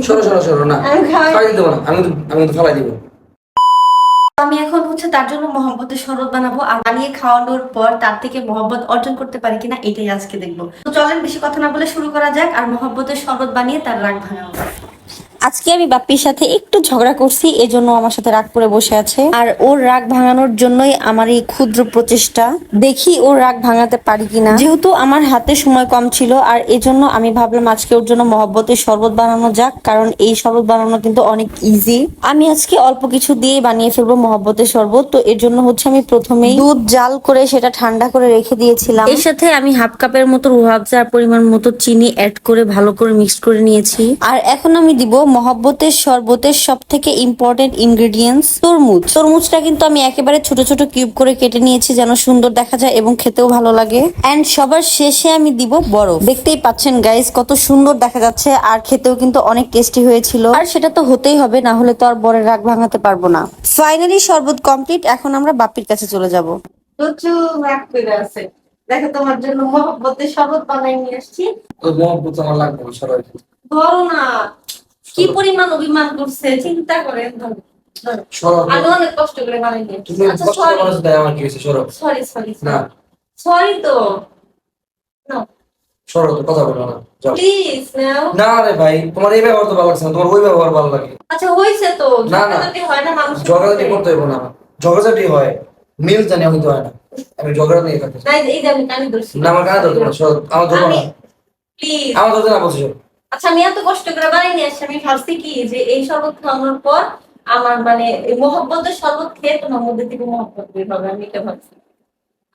সরো সরো সরো না, খাওয়াই দিতে না, আমি তো ফালাই দিব। আমি এখন তার জন্য মহব্বতের শরবত বানাবো, আর বানিয়ে খাওয়ানোর পর তার থেকে মহব্বত অর্জন করতে পারি কিনা এটাই আজকে দেখবো। তো চলেন বেশি কথা না বলে শুরু করা যাক, আর মহব্বতের শরবত বানিয়ে তার রাগ ভাঙাবো। আজকে আমি বাপ্পির সাথে একটু ঝগড়া করছি, এজন্য আমার সাথে রাগ করে বসে আছে, আর ওর রাগ ভাঙানোর জন্যই আমার এই ক্ষুদ্র প্রচেষ্টা। দেখি ওর রাগ ভাঙাতে পারি কিনা। যেহেতু আমার হাতে সময় কম ছিল, আর এজন্য আমি ভাবলাম আজকে ওর জন্য মহব্বতের শরবত বানানো যাক, কারণ এই শরবত বানানো কিন্তু অনেক ইজি। আমি আজকে অল্প কিছু দিয়ে বানিয়ে ফেলবো মহব্বতের শরবত। তো এর জন্য আমি প্রথমেই দুধ জাল করে সেটা ঠান্ডা করে রেখে দিয়েছিলাম। এর সাথে আমি হাফ কাপের মতো রুহ আফজার পরিমাণ মতো চিনি অ্যাড করে ভালো করে মিক্স করে নিয়েছি। আর এখন আমি দিব মহব্বতের শরবতের সব থেকে ইম্পর্টেন্ট ইনগ্রেডিয়েন্টস, তরমুজ। তরমুজটা কিন্তু আমি একেবারে ছোট ছোট কিউব করে কেটে নিয়েছি, যেন সুন্দর দেখা যায় এবং খেতেও ভালো লাগে। এন্ড সবার শেষে আমি দিব বরফ। দেখতেই পাচ্ছেন গাইস কত সুন্দর দেখা যাচ্ছে, আর খেতেও কিন্তু অনেক টেস্টি হয়েছিল। আর সেটা তো হতেই হবে, না হলে তো আর বরের রাগ ভাঙাতে পারবো না। ফাইনালি শরবত কমপ্লিট, এখন আমরা বাপ্পির কাছে চলে যাব। প্রচুর রাগ করে আছে, দেখো তোমার জন্য মহব্বতের শরবত বানাই নিয়ে আসছি। তো মহব্বত আমার লাগবে না, সবাই ধরো না, কি পরিমাণ অভিমান করছে চিন্তা করেন। সরো। আমি অনেক কষ্ট করে বানাই দিয়েছি। তুমি কষ্ট করে বানাচ্ছো, তাই আমার কি হয়েছে? সরো। সরি সরি না সরি তো নো, সরো, তো কথা বলো না, যাও। প্লিজ নাও। না রে ভাই, তোমার এই ব্যবহার তো ভালো লাগছে না, তোমার ওই ব্যবহার ভালো লাগে। আচ্ছা হইছে তো, না না, ঝগড়াঝাটি হয় না মানুষের ঝগড়াঝাটি মধ্যে? করতে হইব না, ঝগড়াঝাটি হয়, মিল জানি হইতে হয় না। আমি ঝগড়া নিয়ে থাকতে চাই। না এই যে আমি কানে ধরছি না, আমার কানে ধরতে না, সরো, আমার ধরবো না, প্লিজ। আমার ধরতে না বলছো। আচ্ছা আমি এত কষ্ট করে বানাই নিয়ে আসছি, আমি ভাবছি কি যে এই শরবত খাওয়ানোর পর আমার এই মহব্বতের শরবত খেয়ে তোমার মধ্যে থেকে মহব্বত বের হবে, আমি এটা ভাবছি।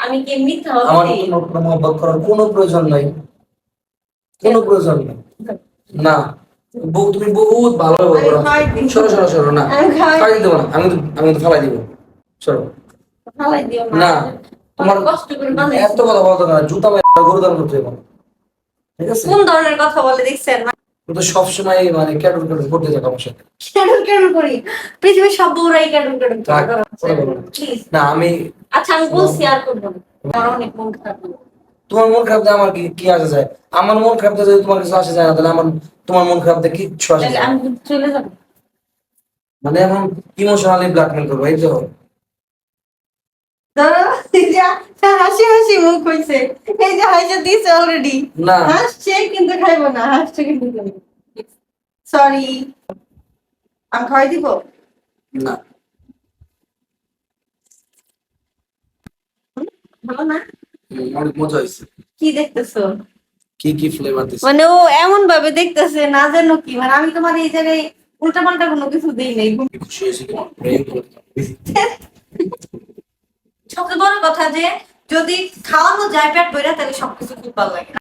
আমি কি মিথ্যা আমার ভাবছি? কোনো মহব্বত করার কোনো প্রয়োজন নাই, কোনো প্রয়োজন নেই। না, তুমি বহুত ভালো ব্যবহার করো। সরো সরো সরো না, খাই দিতে না, আমি তো ফালাই দিব। সরো। ফালাই দিও না, তোমার তোমার কষ্ট করে বানাইছি। এত কথা বলতো না, জুতা গরু দান করতে হবে, ঠিক আছে? কোন ধরনের কথা বলে দেখছেন? তো সবসময় ক্যাডুল ক্যাডুল করতে থাকো আমার সাথে। ক্যাডুল ক্যাডুল করি? পৃথিবীর সব বউরাই ক্যাডুল ক্যাডুল করে। প্লিজ। না আমি, আচ্ছা আমি বলছি আর করবো না, আমার অনেক মন খারাপ। তোমার মন খারাপ দিয়ে আমার কি কি আসে যায়? আমার মন খারাপ দিয়ে যদি তোমার কিছু আসে যায় না, তাহলে তোমার মন খারাপ দিয়ে কিচ্ছু আসে যায় না। আমি চলে যাবো। মানে এখন ইমোশনালি ব্ল্যাকমেল করবো, এই তো। হাসি হাসি মুখ হয়েছে, এই যে হাসি দিছে অলরেডি। না হাসছে কিন্তু খাইবো না, হাসছে কিন্তু খাইবো। সরি, আমি খাওয়াই দিব না, ভালো না? অনেক মজা হয়েছে। কি দেখতেছো? কি কি ফ্লেভার দিছে? ও এমন ভাবে দেখতেছে না যেন কি, আমি তোমার এই জায়গায় উল্টা পাল্টা কোনো কিছু দিই নাই। খুশি হয়েছি তোমার প্রেম করতে। সবচেয়ে বড় কথা যে যদি খাওয়ানো যায় পেট ভরে, তাহলে সবকিছু খুব ভালো লাগে।